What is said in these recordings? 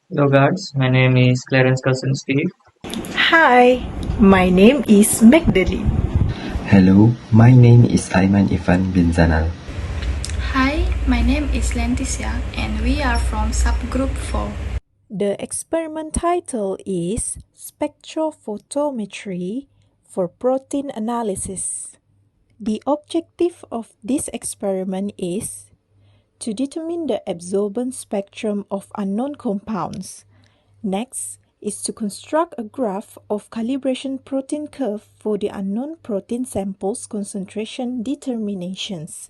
Hello guys, my name is Clarence Carlson Steve. Hi, my name is Magdalene. Hello, my name is Aiman Ivan bin Zanal. Hi, my name is Leticia and we are from subgroup 4. The experiment title is Spectrophotometry for Protein Analysis. The objective of this experiment is to determine the absorbance spectrum of unknown compounds. Next is to construct a graph of calibration protein curve for the unknown protein samples concentration determinations.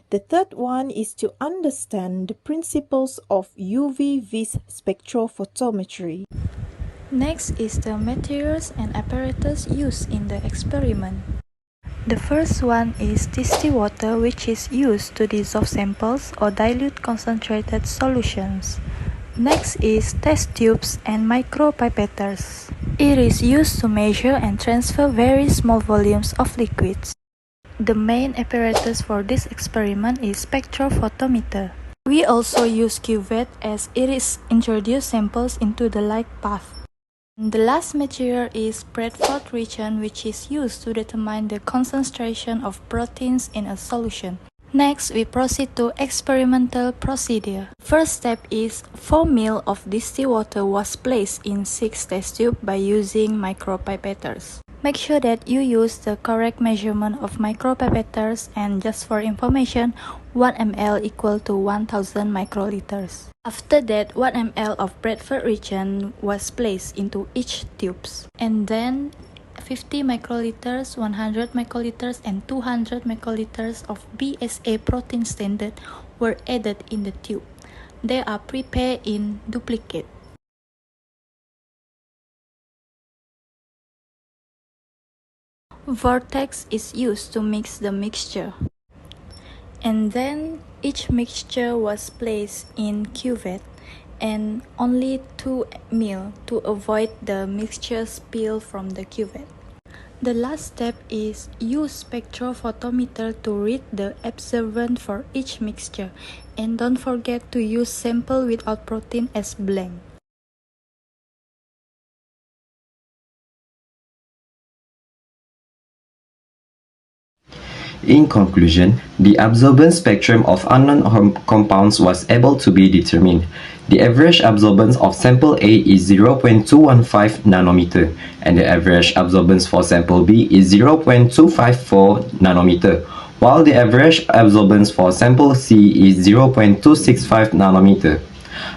The third one is to understand the principles of UV-vis spectrophotometry. Next is the materials and apparatus used in the experiment. The first one is distilled water, which is used to dissolve samples or dilute concentrated solutions. Next is test tubes and micropipetters. It is used to measure and transfer very small volumes of liquids. The main apparatus for this experiment is spectrophotometer. We also use cuvette as it is introduced samples into the light path. The last material is Bradford reagent, which is used to determine the concentration of proteins in a solution. Next, we proceed to experimental procedure. First step is 4 ml of distilled water was placed in 6 test tubes by using micropipetters. Make sure that you use the correct measurement of micropipetters, and just for information, 1 ml equal to 1000 microliters. After that, 1 ml of Bradford reagent was placed into each tubes, and then 50 microliters, 100 microliters, and 200 microliters of BSA protein standard were added in the tube. They are prepared in duplicate. Vortex is used to mix the mixture. And then each mixture was placed in cuvette and only 2 ml to avoid the mixture spill from the cuvette. The last step is use spectrophotometer to read the absorbance for each mixture, and don't forget to use sample without protein as blank. In conclusion, the absorbance spectrum of unknown compounds was able to be determined. The average absorbance of sample A is 0.215 nanometer, and the average absorbance for sample B is 0.254 nanometer, while the average absorbance for sample C is 0.265 nanometer.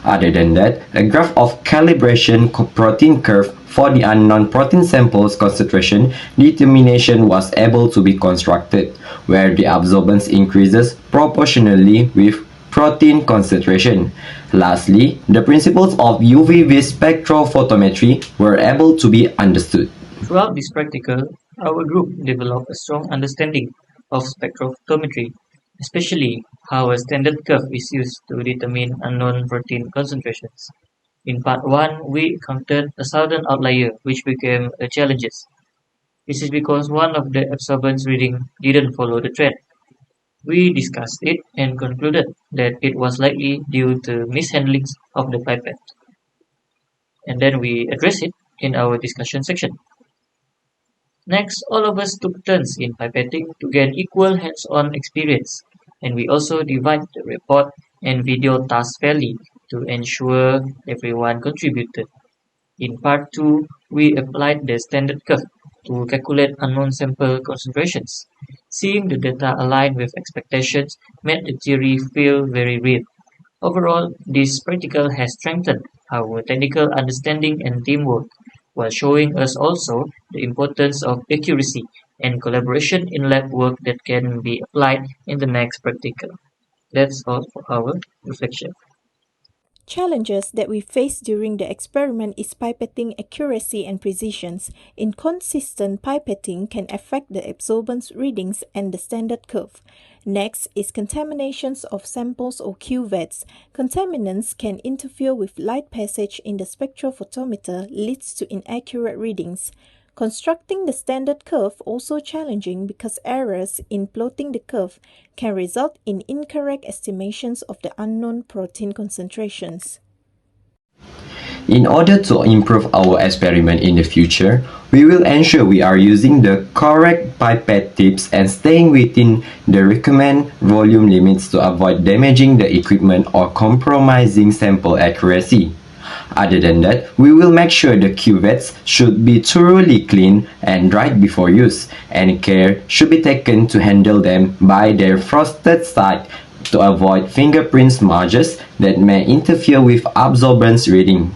Other than that, a graph of calibration protein curve for the unknown protein samples concentration determination was able to be constructed, where the absorbance increases proportionally with protein concentration. Lastly, the principles of UV-vis spectrophotometry were able to be understood. Throughout this practical, our group developed a strong understanding of spectrophotometry, especially how a standard curve is used to determine unknown protein concentrations. In part 1, we encountered a southern outlier which became a challenge. This is because one of the absorbance reading didn't follow the trend. We discussed it and concluded that it was likely due to mishandlings of the pipette. And then we addressed it in our discussion section. Next, all of us took turns in pipetting to gain equal hands-on experience, and we also divided the report and video tasks fairly to ensure everyone contributed. In part 2, we applied the standard curve to calculate unknown sample concentrations. Seeing the data align with expectations made the theory feel very real. Overall, this practical has strengthened our technical understanding and teamwork, while showing us also the importance of accuracy and collaboration in lab work that can be applied in the next practical. That's all for our reflection. Challenges that we face during the experiment is pipetting accuracy and precision. Inconsistent pipetting can affect the absorbance readings and the standard curve. Next is contaminations of samples or cuvettes. Contaminants can interfere with light passage in the spectrophotometer, leads to inaccurate readings. Constructing the standard curve also challenging because errors in plotting the curve can result in incorrect estimations of the unknown protein concentrations. In order to improve our experiment in the future, we will ensure we are using the correct pipette tips and staying within the recommended volume limits to avoid damaging the equipment or compromising sample accuracy. Other than that, we will make sure the cuvettes should be thoroughly cleaned and dried before use, and care should be taken to handle them by their frosted side to avoid fingerprint smudges that may interfere with absorbance reading.